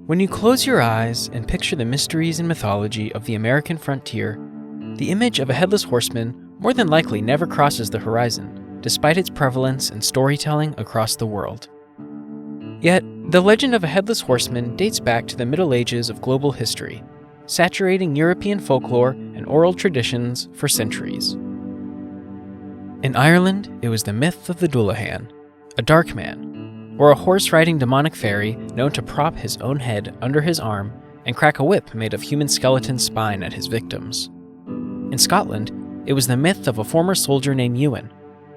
When you close your eyes and picture the mysteries and mythology of the American frontier, the image of a headless horseman more than likely never crosses the horizon, despite its prevalence and storytelling across the world. Yet, the legend of a headless horseman dates back to the Middle Ages of global history, saturating European folklore and oral traditions for centuries. In Ireland, it was the myth of the Dullahan, a dark man, or a horse-riding demonic fairy known to prop his own head under his arm and crack a whip made of human skeleton spine at his victims. In Scotland, it was the myth of a former soldier named Ewan,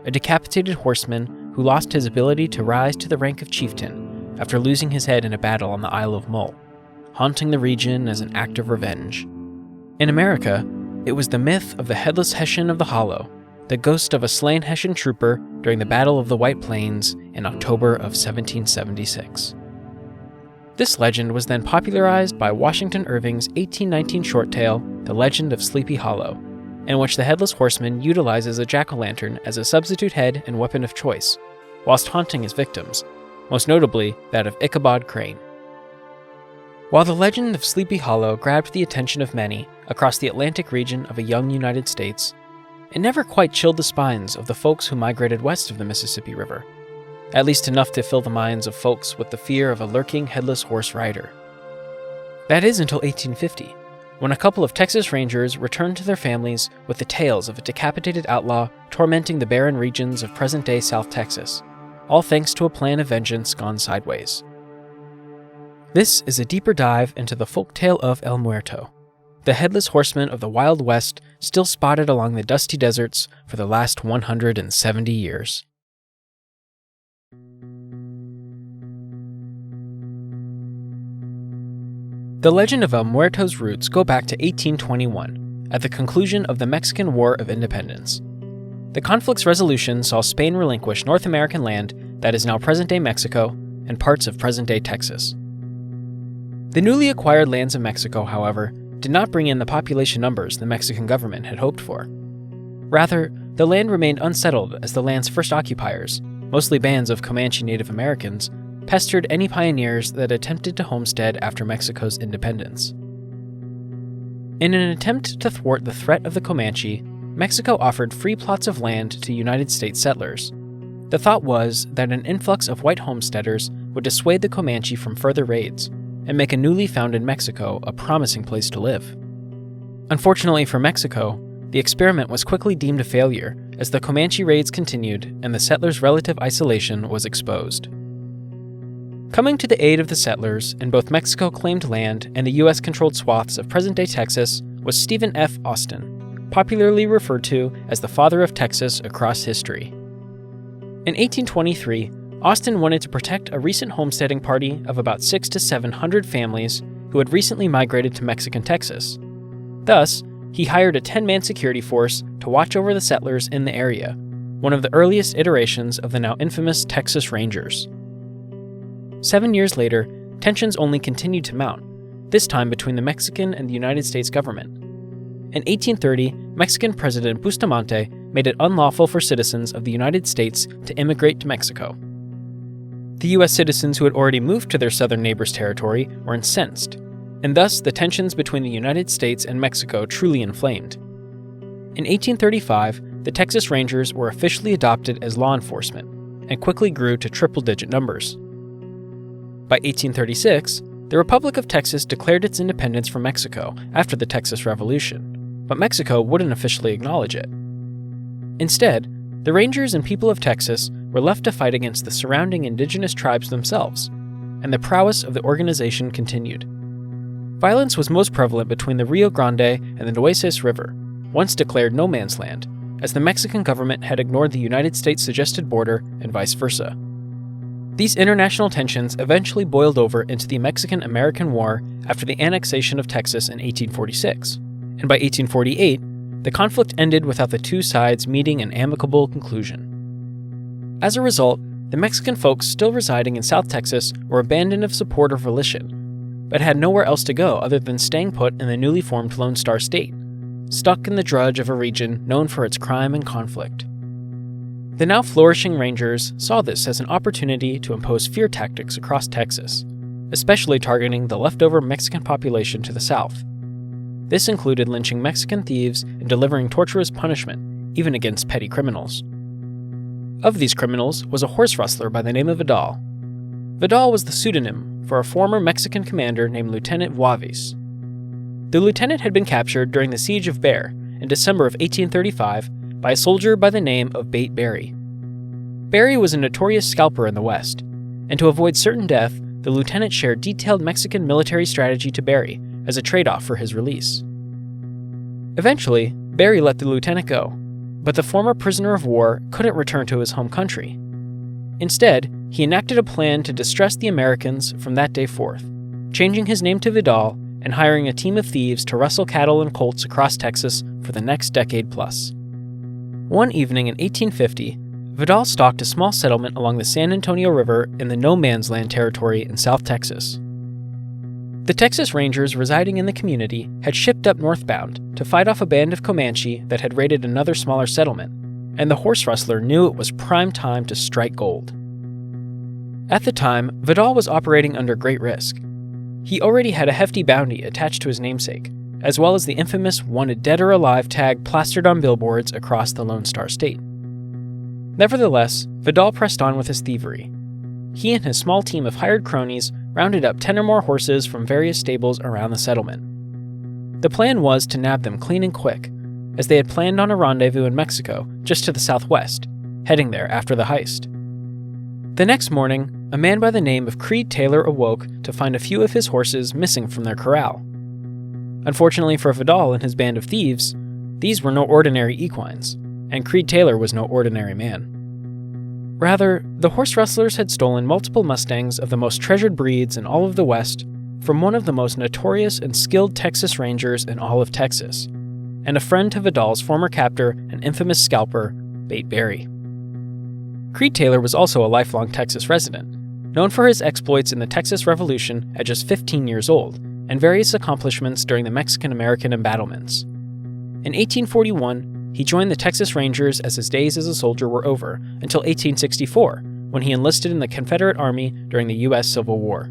a decapitated horseman who lost his ability to rise to the rank of chieftain after losing his head in a battle on the Isle of Mull, haunting the region as an act of revenge. In America, it was the myth of the Headless Hessian of the Hollow, the ghost of a slain Hessian trooper during the Battle of the White Plains in October of 1776. This legend was then popularized by Washington Irving's 1819 short tale, The Legend of Sleepy Hollow, in which the Headless Horseman utilizes a jack-o'-lantern as a substitute head and weapon of choice, whilst haunting his victims, most notably that of Ichabod Crane. While the legend of Sleepy Hollow grabbed the attention of many across the Atlantic region of a young United States, it never quite chilled the spines of the folks who migrated west of the Mississippi River, at least enough to fill the minds of folks with the fear of a lurking headless horse rider. That is until 1850, when a couple of Texas Rangers returned to their families with the tales of a decapitated outlaw tormenting the barren regions of present-day South Texas, all thanks to a plan of vengeance gone sideways. This is a deeper dive into the folktale of El Muerto, the headless horseman of the Wild West still spotted along the dusty deserts for the last 170 years. The legend of El Muerto's roots go back to 1821, at the conclusion of the Mexican War of Independence. The conflict's resolution saw Spain relinquish North American land that is now present-day Mexico and parts of present-day Texas. The newly acquired lands of Mexico, however, did not bring in the population numbers the Mexican government had hoped for. Rather, the land remained unsettled as the land's first occupiers, mostly bands of Comanche Native Americans, pestered any pioneers that attempted to homestead after Mexico's independence. In an attempt to thwart the threat of the Comanche, Mexico offered free plots of land to United States settlers. The thought was that an influx of white homesteaders would dissuade the Comanche from further raids and make a newly founded Mexico a promising place to live. Unfortunately for Mexico, the experiment was quickly deemed a failure as the Comanche raids continued and the settlers' relative isolation was exposed. Coming to the aid of the settlers in both Mexico-claimed land and the U.S.-controlled swaths of present-day Texas was Stephen F. Austin, popularly referred to as the father of Texas across history. In 1823, Austin wanted to protect a recent homesteading party of about 600 to 700 families who had recently migrated to Mexican Texas. Thus, he hired a 10-man security force to watch over the settlers in the area, one of the earliest iterations of the now infamous Texas Rangers. 7 years later, tensions only continued to mount, this time between the Mexican and the United States government. In 1830, Mexican President Bustamante made it unlawful for citizens of the United States to immigrate to Mexico. The U.S. citizens who had already moved to their southern neighbors' territory were incensed, and thus the tensions between the United States and Mexico truly inflamed. In 1835, the Texas Rangers were officially adopted as law enforcement, and quickly grew to triple-digit numbers. By 1836, the Republic of Texas declared its independence from Mexico after the Texas Revolution, but Mexico wouldn't officially acknowledge it. Instead, the Rangers and people of Texas were left to fight against the surrounding indigenous tribes themselves, and the prowess of the organization continued. Violence was most prevalent between the Rio Grande and the Nueces River, once declared no man's land, as the Mexican government had ignored the United States' suggested border and vice versa. These international tensions eventually boiled over into the Mexican-American War after the annexation of Texas in 1846, and by 1848, the conflict ended without the two sides meeting an amicable conclusion. As a result, the Mexican folks still residing in South Texas were abandoned of support or volition, but had nowhere else to go other than staying put in the newly formed Lone Star State, stuck in the drudge of a region known for its crime and conflict. The now flourishing Rangers saw this as an opportunity to impose fear tactics across Texas, especially targeting the leftover Mexican population to the south. This included lynching Mexican thieves and delivering torturous punishment, even against petty criminals. Of these criminals was a horse rustler by the name of Vidal. Vidal was the pseudonym for a former Mexican commander named Lieutenant Vuavis. The lieutenant had been captured during the Siege of Bere in December of 1835 by a soldier by the name of Bate Berry. Berry was a notorious scalper in the West, and to avoid certain death, the lieutenant shared detailed Mexican military strategy to Berry as a trade-off for his release. Eventually, Berry let the lieutenant go, but the former prisoner of war couldn't return to his home country. Instead, he enacted a plan to distress the Americans from that day forth, changing his name to Vidal and hiring a team of thieves to rustle cattle and colts across Texas for the next decade plus. One evening in 1850, Vidal stalked a small settlement along the San Antonio River in the No Man's Land territory in South Texas. The Texas Rangers residing in the community had shipped up northbound to fight off a band of Comanche that had raided another smaller settlement, and the horse rustler knew it was prime time to strike gold. At the time, Vidal was operating under great risk. He already had a hefty bounty attached to his namesake, as well as the infamous wanted dead or alive tag plastered on billboards across the Lone Star State. Nevertheless, Vidal pressed on with his thievery. He and his small team of hired cronies rounded up 10 or more horses from various stables around the settlement. The plan was to nab them clean and quick, as they had planned on a rendezvous in Mexico just to the southwest, heading there after the heist. The next morning, a man by the name of Creed Taylor awoke to find a few of his horses missing from their corral. Unfortunately for Vidal and his band of thieves, these were no ordinary equines, and Creed Taylor was no ordinary man. Rather, the horse rustlers had stolen multiple Mustangs of the most treasured breeds in all of the West from one of the most notorious and skilled Texas Rangers in all of Texas, and a friend to Vidal's former captor and infamous scalper, Bate Berry. Creed Taylor was also a lifelong Texas resident, known for his exploits in the Texas Revolution at just 15 years old, and various accomplishments during the Mexican-American embattlements. In 1841, he joined the Texas Rangers as his days as a soldier were over, until 1864, when he enlisted in the Confederate Army during the U.S. Civil War.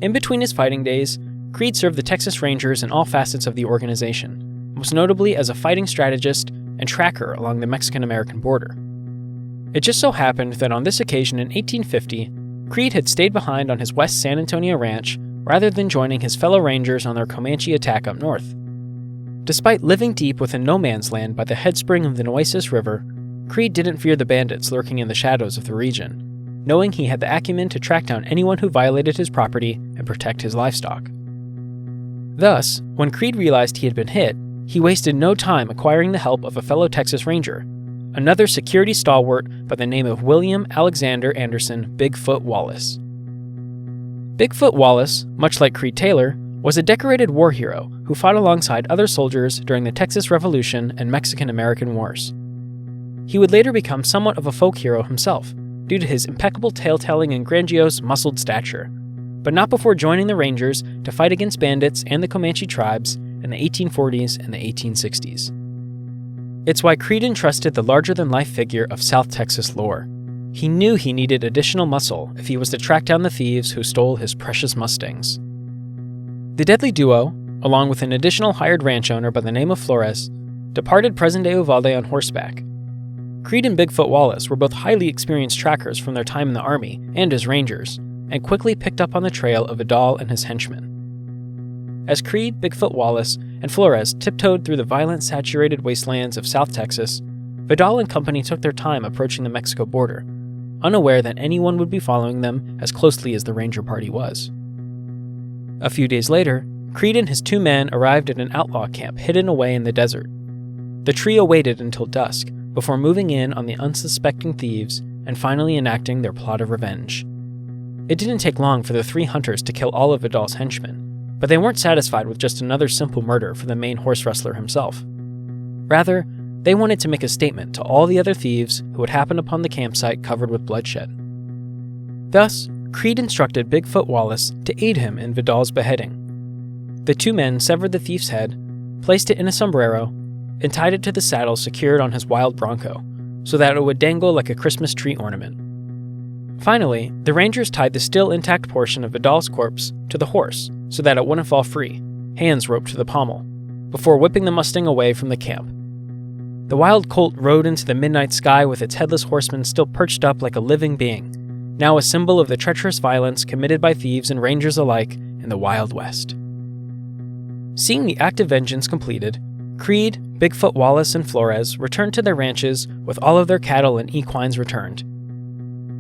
In between his fighting days, Creed served the Texas Rangers in all facets of the organization, most notably as a fighting strategist and tracker along the Mexican-American border. It just so happened that on this occasion in 1850, Creed had stayed behind on his West San Antonio ranch rather than joining his fellow Rangers on their Comanche attack up north. Despite living deep within no man's land by the headspring of the Nueces River, Creed didn't fear the bandits lurking in the shadows of the region, knowing he had the acumen to track down anyone who violated his property and protect his livestock. Thus, when Creed realized he had been hit, he wasted no time acquiring the help of a fellow Texas Ranger, another security stalwart by the name of William Alexander Anderson Bigfoot Wallace. Bigfoot Wallace, much like Creed Taylor, was a decorated war hero who fought alongside other soldiers during the Texas Revolution and Mexican-American Wars. He would later become somewhat of a folk hero himself, due to his impeccable tale-telling and grandiose, muscled stature, but not before joining the Rangers to fight against bandits and the Comanche tribes in the 1840s and the 1860s. It's why Creed entrusted the larger-than-life figure of South Texas lore. He knew he needed additional muscle if he was to track down the thieves who stole his precious Mustangs. The deadly duo, along with an additional hired ranch owner by the name of Flores, departed present-day Uvalde on horseback. Creed and Bigfoot Wallace were both highly experienced trackers from their time in the Army and as Rangers, and quickly picked up on the trail of Vidal and his henchmen. As Creed, Bigfoot Wallace, and Flores tiptoed through the violent, saturated wastelands of South Texas, Vidal and company took their time approaching the Mexico border, unaware that anyone would be following them as closely as the Ranger party was. A few days later, Creed and his 2 men arrived at an outlaw camp hidden away in the desert. The trio waited until dusk before moving in on the unsuspecting thieves and finally enacting their plot of revenge. It didn't take long for the 3 hunters to kill all of Vidal's henchmen, but they weren't satisfied with just another simple murder for the main horse rustler himself. Rather, they wanted to make a statement to all the other thieves who had happened upon the campsite covered with bloodshed. Thus, Creed instructed Bigfoot Wallace to aid him in Vidal's beheading. The 2 men severed the thief's head, placed it in a sombrero, and tied it to the saddle secured on his wild bronco, so that it would dangle like a Christmas tree ornament. Finally, the Rangers tied the still intact portion of Vidal's corpse to the horse so that it wouldn't fall free, hands roped to the pommel, before whipping the Mustang away from the camp. The wild colt rode into the midnight sky with its headless horseman still perched up like a living being, now a symbol of the treacherous violence committed by thieves and rangers alike in the Wild West. Seeing the act of vengeance completed, Creed, Bigfoot Wallace, and Flores returned to their ranches with all of their cattle and equines returned.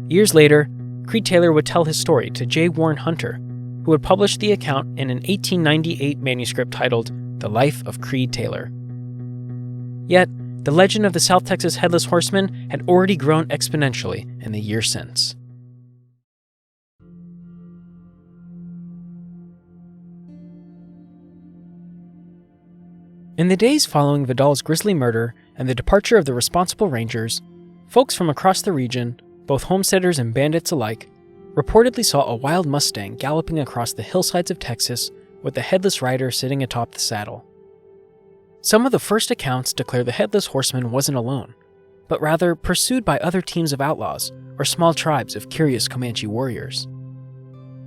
Years later, Creed Taylor would tell his story to J. Warren Hunter, who would publish the account in an 1898 manuscript titled The Life of Creed Taylor. Yet, the legend of the South Texas Headless Horseman had already grown exponentially in the years since. In the days following Vidal's grisly murder and the departure of the responsible rangers, folks from across the region, both homesteaders and bandits alike, reportedly saw a wild Mustang galloping across the hillsides of Texas with the headless rider sitting atop the saddle. Some of the first accounts declare the Headless Horseman wasn't alone, but rather pursued by other teams of outlaws or small tribes of curious Comanche warriors.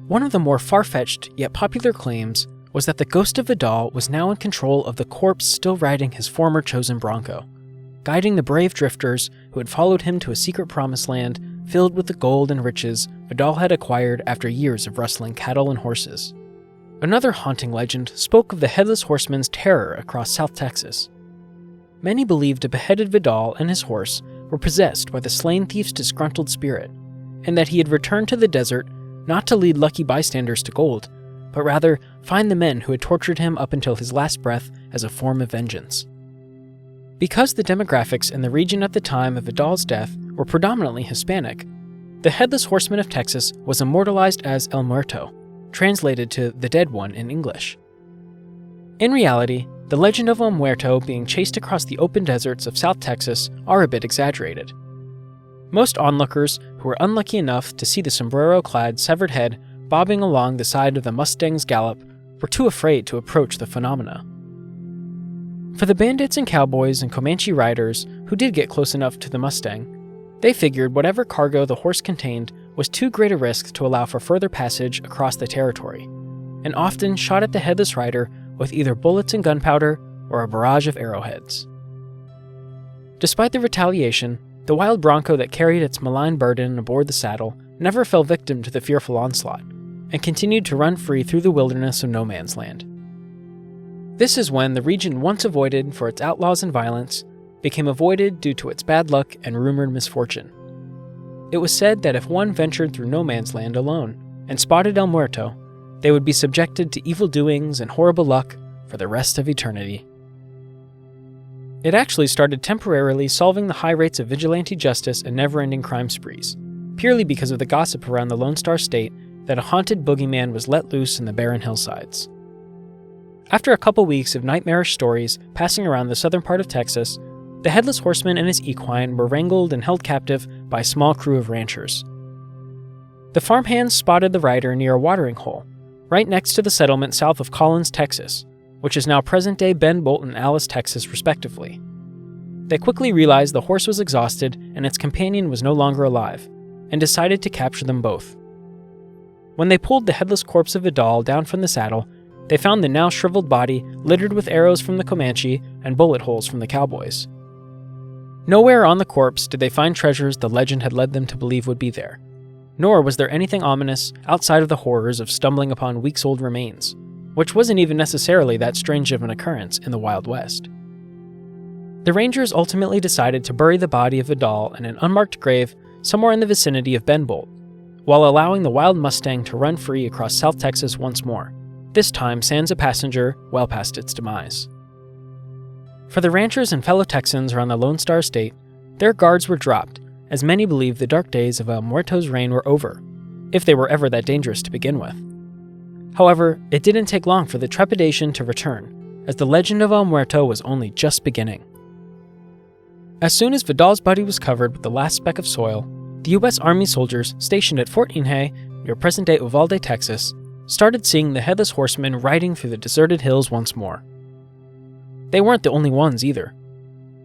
One of the more far-fetched yet popular claims was that the ghost of Vidal was now in control of the corpse still riding his former chosen bronco, guiding the brave drifters who had followed him to a secret promised land filled with the gold and riches Vidal had acquired after years of rustling cattle and horses. Another haunting legend spoke of the Headless Horseman's terror across South Texas. Many believed a beheaded Vidal and his horse were possessed by the slain thief's disgruntled spirit, and that he had returned to the desert not to lead lucky bystanders to gold, but rather find the men who had tortured him up until his last breath as a form of vengeance. Because the demographics in the region at the time of Vidal's death were predominantly Hispanic, the Headless Horseman of Texas was immortalized as El Muerto, translated to the Dead One in English. In reality, the legend of El Muerto being chased across the open deserts of South Texas are a bit exaggerated. Most onlookers who were unlucky enough to see the sombrero-clad severed head bobbing along the side of the Mustang's gallop were too afraid to approach the phenomena. For the bandits and cowboys and Comanche riders who did get close enough to the Mustang, they figured whatever cargo the horse contained was too great a risk to allow for further passage across the territory, and often shot at the headless rider with either bullets and gunpowder or a barrage of arrowheads. Despite the retaliation, the wild bronco that carried its malign burden aboard the saddle never fell victim to the fearful onslaught, and continued to run free through the wilderness of no man's land. This is when the region once avoided for its outlaws and violence became avoided due to its bad luck and rumored misfortune. It was said that if one ventured through no man's land alone and spotted El Muerto, they would be subjected to evil doings and horrible luck for the rest of eternity. It actually started temporarily solving the high rates of vigilante justice and never-ending crime sprees, purely because of the gossip around the Lone Star State that a haunted boogeyman was let loose in the barren hillsides. After a couple weeks of nightmarish stories passing around the southern part of Texas, the Headless Horseman and his equine were wrangled and held captive by a small crew of ranchers. The farmhands spotted the rider near a watering hole, right next to the settlement south of Collins, Texas, which is now present-day Bend, Bolt, and Alice, Texas, respectively. They quickly realized the horse was exhausted and its companion was no longer alive, and decided to capture them both. When they pulled the headless corpse of Vidal down from the saddle, they found the now shriveled body littered with arrows from the Comanche and bullet holes from the cowboys. Nowhere on the corpse did they find treasures the legend had led them to believe would be there, nor was there anything ominous outside of the horrors of stumbling upon weeks-old remains, which wasn't even necessarily that strange of an occurrence in the Wild West. The Rangers ultimately decided to bury the body of Vidal in an unmarked grave somewhere in the vicinity of Bend, Bolt, while allowing the wild Mustang to run free across South Texas once more, this time sans a passenger well past its demise. For the ranchers and fellow Texans around the Lone Star State, their guards were dropped, as many believed the dark days of El Muerto's reign were over, if they were ever that dangerous to begin with. However, it didn't take long for the trepidation to return, as the legend of El Muerto was only just beginning. As soon as Vidal's body was covered with the last speck of soil, the U.S. Army soldiers stationed at Fort Inge, near present-day Uvalde, Texas, started seeing the Headless Horseman riding through the deserted hills once more. They weren't the only ones either.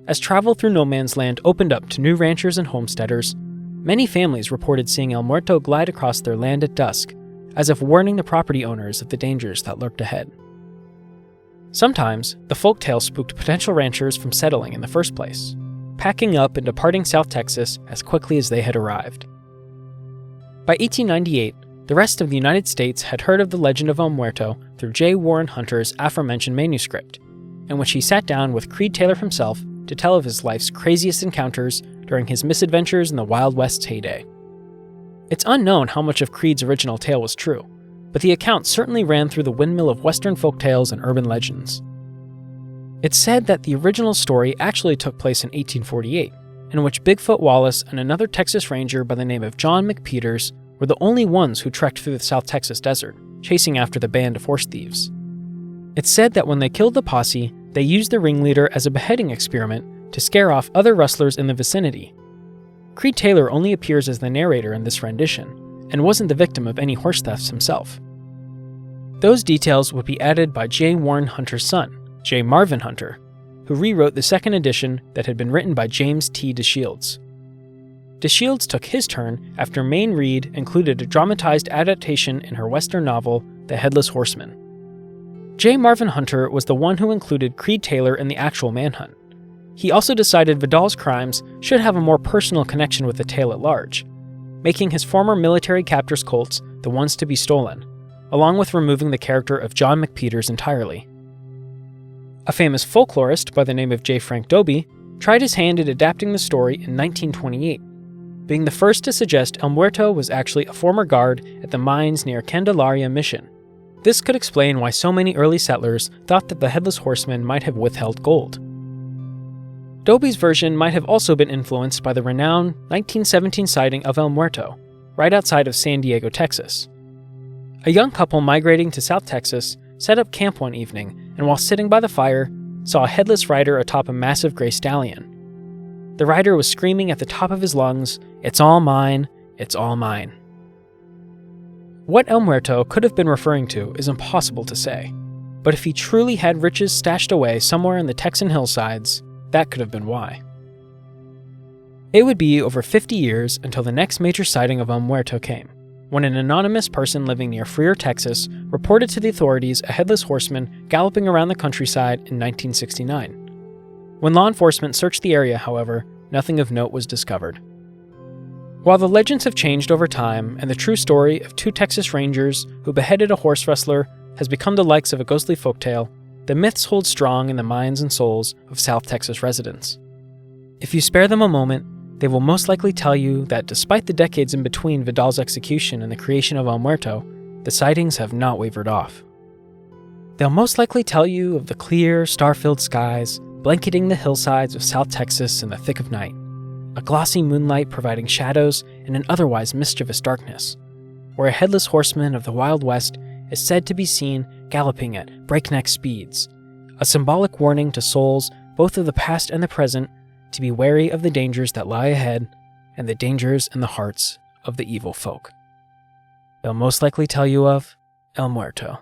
As travel through no man's land opened up to new ranchers and homesteaders, Many families reported seeing El Muerto glide across their land at dusk, as if warning the property owners of the dangers that lurked ahead. Sometimes, the folktale spooked potential ranchers from settling in the first place, packing up and departing South Texas as quickly as they had arrived. By 1898, the rest of the United States had heard of the legend of El Muerto through J. Warren Hunter's aforementioned manuscript, in which he sat down with Creed Taylor himself to tell of his life's craziest encounters during his misadventures in the Wild West's heyday. It's unknown how much of Creed's original tale was true, but the account certainly ran through the windmill of Western folktales and urban legends. It's said that the original story actually took place in 1848, in which Bigfoot Wallace and another Texas Ranger by the name of John McPeters were the only ones who trekked through the South Texas desert, chasing after the band of horse thieves. It's said that when they killed the posse, they used the ringleader as a beheading experiment to scare off other rustlers in the vicinity. Creed Taylor only appears as the narrator in this rendition, and wasn't the victim of any horse thefts himself. Those details would be added by J. Warren Hunter's son, J. Marvin Hunter, who rewrote the second edition that had been written by James T. DeShields. DeShields took his turn after Mayne Reid included a dramatized adaptation in her Western novel, The Headless Horseman. J. Marvin Hunter was the one who included Creed Taylor in the actual manhunt. He also decided Vidal's crimes should have a more personal connection with the tale at large, making his former military captors' colts the ones to be stolen, along with removing the character of John McPeters entirely. A famous folklorist by the name of J. Frank Dobie tried his hand at adapting the story in 1928, being the first to suggest El Muerto was actually a former guard at the mines near Candelaria Mission. This could explain why so many early settlers thought that the Headless Horseman might have withheld gold. Dobie's version might have also been influenced by the renowned 1917 sighting of El Muerto, right outside of San Diego, Texas. A young couple migrating to South Texas set up camp one evening, and while sitting by the fire, saw a headless rider atop a massive gray stallion. The rider was screaming at the top of his lungs, "It's all mine, it's all mine." What El Muerto could have been referring to is impossible to say, but if he truly had riches stashed away somewhere in the Texan hillsides, that could have been why. It would be over 50 years until the next major sighting of El Muerto came, when an anonymous person living near Freer, Texas, reported to the authorities a headless horseman galloping around the countryside in 1969. When law enforcement searched the area, however, nothing of note was discovered. While the legends have changed over time, and the true story of two Texas Rangers who beheaded a horse rustler has become the likes of a ghostly folktale, the myths hold strong in the minds and souls of South Texas residents. If you spare them a moment, they will most likely tell you that despite the decades in between Vidal's execution and the creation of El Muerto, the sightings have not wavered off. They'll most likely tell you of the clear, star-filled skies blanketing the hillsides of South Texas in the thick of night, a glossy moonlight providing shadows in an otherwise mischievous darkness, where a headless horseman of the Wild West is said to be seen galloping at breakneck speeds, a symbolic warning to souls both of the past and the present to be wary of the dangers that lie ahead and the dangers in the hearts of the evil folk. They'll most likely tell you of El Muerto.